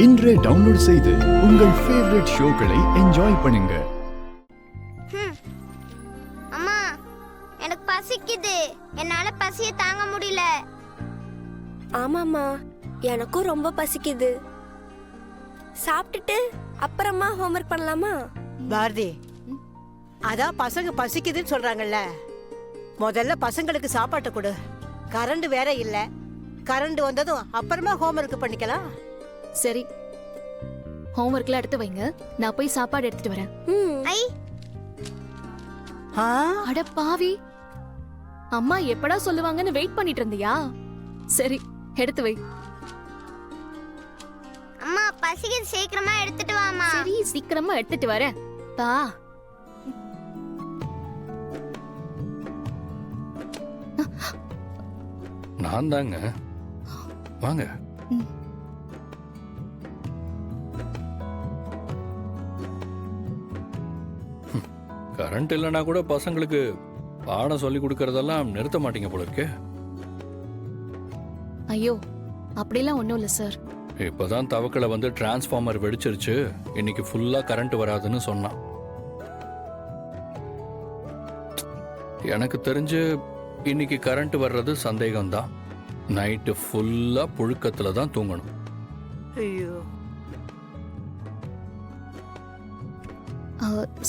இன்றே டவுன்லோட் செய்து உங்கள் ஃபேவரட் ஷோக்களை என்ஜாய் பண்ணுங்க. அம்மா, எனக்கு பசிக்குது. என்னால பசியை தாங்க முடியல. ஆமாம்மா, எனக்கும் ரொம்ப பசிக்குது. சாப்பிட்டுட்டு அப்புறமா ஹோம்வொர்க் பண்ணலாமா? பாரதி, அதான் பசங்க பசிக்குதுன்னு சொல்றாங்கல்ல, முதல்ல பசங்களுக்கு சாப்பாட்டு கொடு. கரண்ட் வேற இல்ல. கரண்ட் வந்ததும் அப்புறமா ஹோம்வொர்க் பண்ணிக்கலாம். சரி, ஹோம்வொர்க்லாம் எடுத்து வைங்க, நான் போய் சாப்பாடு எடுத்துட்டு வரேன். ஐ, அட பாவி, அம்மா எப்படா சொல்லுவாங்கன்னு வெயிட் பண்ணிட்டு இருந்தியா? சரி, எடுத்து வை. அம்மா பசிக்குது, சீக்கிரமா எடுத்துட்டு வாமா. சரி, சீக்கிரமா எடுத்துட்டு வரேன். பா. நான் தாங்க, வாங்க. கரண்ட் இல்லைன்னா கூட பசங்களுக்கு பாடம் சொல்லி கொடுக்கறதெல்லாம் நிறுத்த மாட்டீங்க போல இருக்கே. ஐயோ, அப்படிலாம் ஒண்ணும் இல்ல சார். இப்பதான் தவக்கலை வந்து டிரான்ஸ்ஃபார்மர் வெடிச்சிருச்சு, இன்னைக்கு ஃபுல்லா கரண்ட் வராதுன்னு சொன்னான். எனக்கு தெரிஞ்சு இன்னைக்கு கரண்ட் வர்றது சந்தேகம்தான். நைட்டு ஃபுல்லா புழுக்கத்துல தான் தூங்கணும். ஐயோ,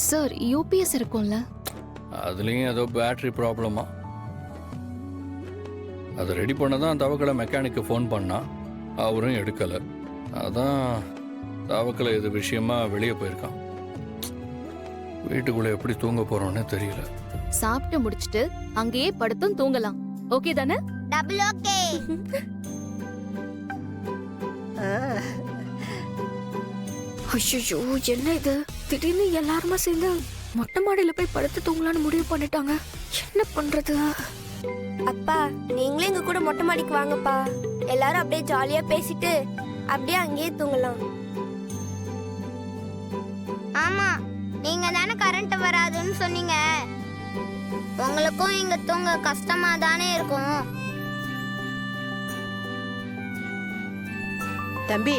சார், யூபிஎஸ் இருக்கும்ல? அதுலயும் ஏதோ பேட்டரி ப்ராப்ளமா. அதை ரெடி பண்ணதான் தவக்கலை மெக்கானிக்கு ஃபோன் பண்ணா, அவரும் எடுக்கல. அதான் தவக்கலை இது விஷயமா வெளியே போயிருக்கான். வீட்டுக்குள்ள எப்படி தூங்க போறோம்னு தெரியல. சாப்பிட்டு முடிச்சிட்டு அங்கேயே படுத்தும் தூங்கலாம். ஓகே தானே? Double okay. ஐயோ, என்ன இது? திடீர்னு எல்லாருமா சேர்ந்து மொட்டை மாடியில போய் படுத்து தூங்கலான்னு முடிவு பண்ணிட்டாங்க. என்ன பண்றது? அப்பா, நீங்களும் எங்க கூட மொட்டை மாடிக்கு வாங்கப்பா. எல்லாரும் அப்படியே ஜாலியா பேசிட்டு அப்படியே அங்கேயே தூங்கலாம். ஆமா, நீங்க தானே கரண்ட் வராதுன்னு சொன்னீங்க. உங்களுக்கும் இங்க தூங்க கஷ்டமா தானே இருக்கும். தம்பி,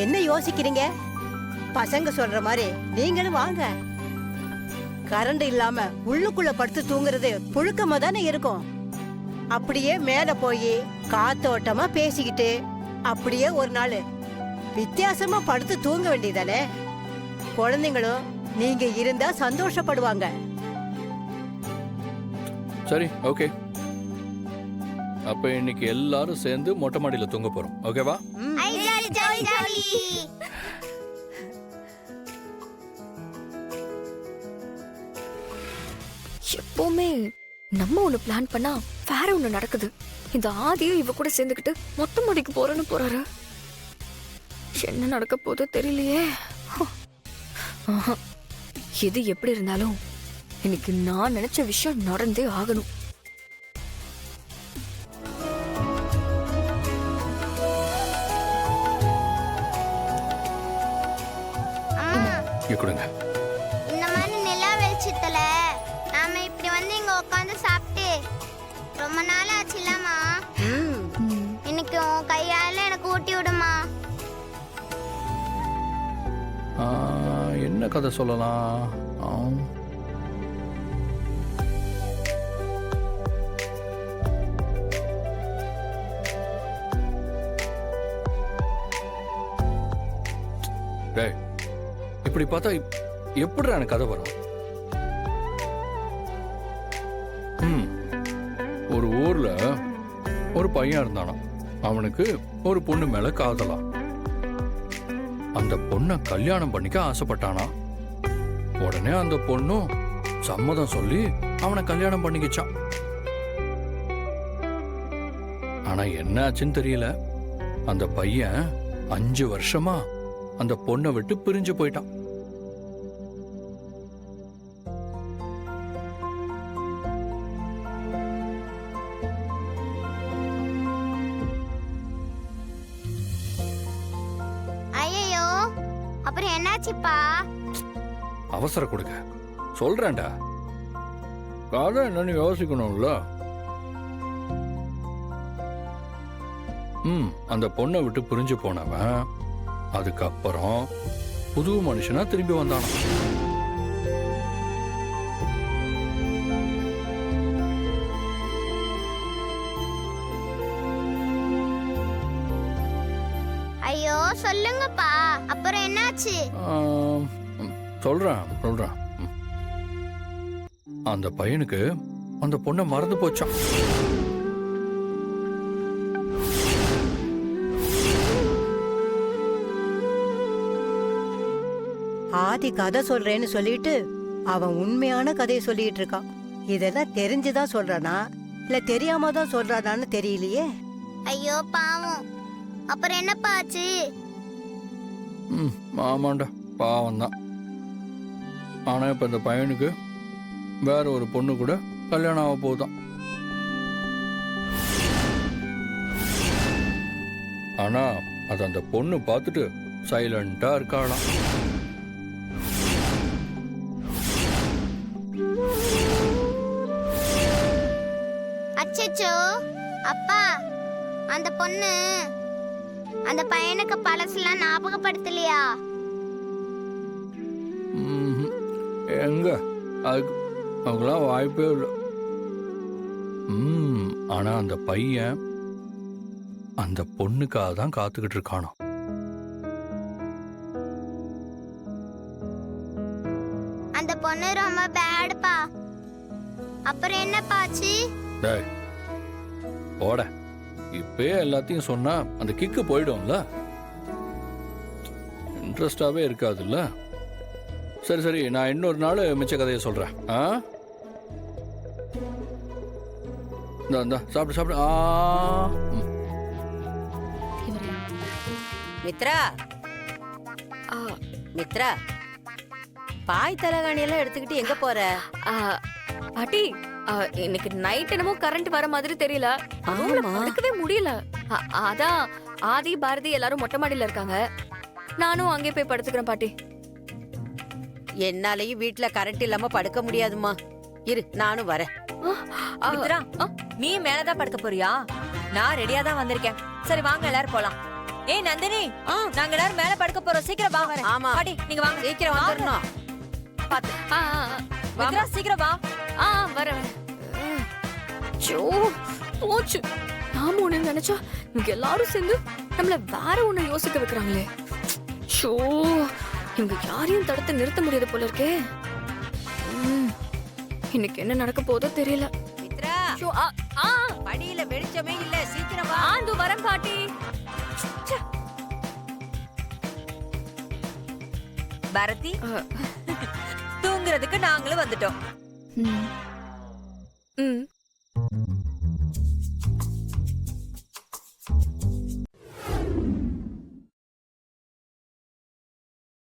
என்ன யோசிக்கிறீங்க? பசங்க சொல்ற மாதிரி நீங்களும் வாங்க. கரண்ட் இல்லாம உள்ளுக்குள்ள படுத்து தூங்குறது புழுக்கமா தானே இருக்கும். அப்படியே மேல போய் காத்தோட்டமா பேசிக்கிட்டு அப்படியே ஒரு நாள் வித்தியாசமா படுத்து தூங்க வேண்டியதானே. குழந்தைங்களும் நீங்க இருந்தா சந்தோஷப்படுவாங்க. சரி, ஓகே. அப்ப இன்னைக்கு எல்லாரும் சேர்ந்து மொட்டை மாடியில தூங்க போறோம். ஓகேவா? ஐ, ஜாலி ஜாலி ஜாலி. எப்பவுமே நம்ம ஒண்ணு பிளான் பண்ணா வேற ஒண்ணு நடக்குது. இந்த ஆதியும் இவ கூட சேர்ந்துக்கிட்டு மொட்டை மாடிக்கு போறேன்னு போறாரு. என்ன நடக்க போதோ தெரியலையே. ஆஹா, எது எப்படி இருந்தாலும் இன்னைக்கு நான் நினைச்ச விஷயம் நடந்தே ஆகணும். அம்மா, கொடுங்க. இந்த மாதிரி நிலா வெளிச்சத்துல நாம இப்படி வந்து இங்க உட்காந்து சாப்பிட்டு ரொம்ப நாள் ஆச்சு இல்லம்மா. இன்னைக்கு உன் கையால எனக்கு ஊட்டி விடுமா. என்ன கதை சொல்லலாம்? டேய், இப்படி பார்த்தா எப்படிடா எனக்கு கதை வரும்? ஒரு ஊர்ல ஒரு பையன் இருந்தானா. அவனுக்கு ஒரு பொண்ணு மேல காதலாம். அந்த பொண்ணை கல்யாணம் பண்ணிக்க ஆசைப்பட்டானா. உடனே அந்த பொண்ணும் சம்மதம் சொல்லி அவனை கல்யாணம் பண்ணிக்கிச்சான். ஆனா என்ன ஆச்சுன்னு தெரியல. அந்த பையன் 5 வருஷமா அந்த பொண்ணை விட்டு பிரிஞ்சு போயிட்டான். ஐயோ, அப்புறம் என்னாச்சுப்பா? அவசர கொடுக்க சொல்றேன்டா. காதல் என்னன்னு யோசிக்கணும்ல. அந்த பொண்ணை விட்டு பிரிஞ்சு போனவன் அதுக்கப்புறம் புது மனுஷனா திரும்பி வந்தானா. ஐயோ சொல்லுங்கப்பா, அப்புறம் என்னாச்சு? ஆம், சொல்றேன் சொல்றேன். அந்த பையனுக்கு அந்த பொண்ணை மறந்து போச்சான். ஆதி கதை சொல்றேன்னு சொல்லிட்டு அவன் உண்மையான கதையை சொல்லிட்டு இருக்கான். இதெல்லாம் தெரிஞ்சுதான் சொல்றானா இல்ல தெரியாம தான் சொல்றானான்னு தெரியலையே. ஐயோ பாவம், அப்புறம் என்னப்பா ஆச்சு? ஆமாண்டா, பாவம் தான். ஆனா இப்ப இந்த பையனுக்கு வேற ஒரு பொண்ணு கூட கல்யாணம் ஆக போகுதான். ஆனா அது அந்த பொண்ணு பார்த்துட்டு சைலண்டா இருக்காளாம். அச்சச்சோ அப்பா, அந்த பொண்ணு அந்த பையனுக்கு பழசுலாம் ஞாபகப்படுத்தலையா? எங்க அதுக்கு அவங்களாம் வாய்ப்பே இல்லை. ஆனா அந்த பையன் அந்த பொண்ணுக்காக தான் காத்துக்கிட்டு இருக்கானோ. அந்த பொண்ணு ரொம்ப பேடுப்பா. அப்புறம் என்னப்பா ஆச்சு? டேய் போட, இப்பயே எல்லாத்தையும் சொன்னா அந்த கிக்கு போயிடும்ல, இன்ட்ரெஸ்டாவே இருக்காதுல்ல. சரி சரி, நான் இன்னொரு நாள் மிச்ச கதையை சொல்றேன். சாப்பிடு சாப்பிடு. மித்ரா, மித்ரா, பாய் தலகாணி எல்லாம் எடுத்துக்கிட்டு எங்க போற? பாட்டி, இன்னைக்கு நைட் என்னமோ கரண்ட் வர மாதிரி தெரியல, ரூம்ல படுக்கவே முடியல. அதான் ஆதி பாரதி எல்லாரும் மொட்டை மாடியில இருக்காங்க, நானும் அங்கே போய் படுத்துக்கிறேன் பாட்டி. என்னாலையும் வீட்டுல கரண்ட் இல்லாம படுக்க முடியாதுமா. இரு, நானும் வரேன். மித்ரா, நீ மேலதான் படுக்க போறியா? நான் ரெடியா தான் வந்திருக்கேன். சரி வாங்க எல்லாரும் போலாம். ஏய் நந்தினி, நாங்க எல்லாரும் மேல படுக்க போறோம். சீக்கிரம் வா. ஆமா பாட்டி, நீங்க வாங்க. சீக்கிரம் வந்துடணும். பாத்து. மித்ரா சீக்கிரம் வா. வரேன். போச்சு, நாம ஒண்ணு நினைச்சா இவங்க எல்லாரும் சேர்ந்து நம்மள வேற ஒண்ணு யோசிக்க வைக்கிறாங்களே. ஷோ, இவங்க யாரையும் தடுத்து நிறுத்த முடியாது போல இருக்கே. இன்னைக்கு என்ன நடக்க போதோ தெரியல. மித்ரா, படியில வெளிச்சமே இல்ல, சீக்கிரம் வா. ஆந்து வரேன் பாட்டி. பாரதி, தூங்குறதுக்கு நாங்களும் வந்துட்டோம்.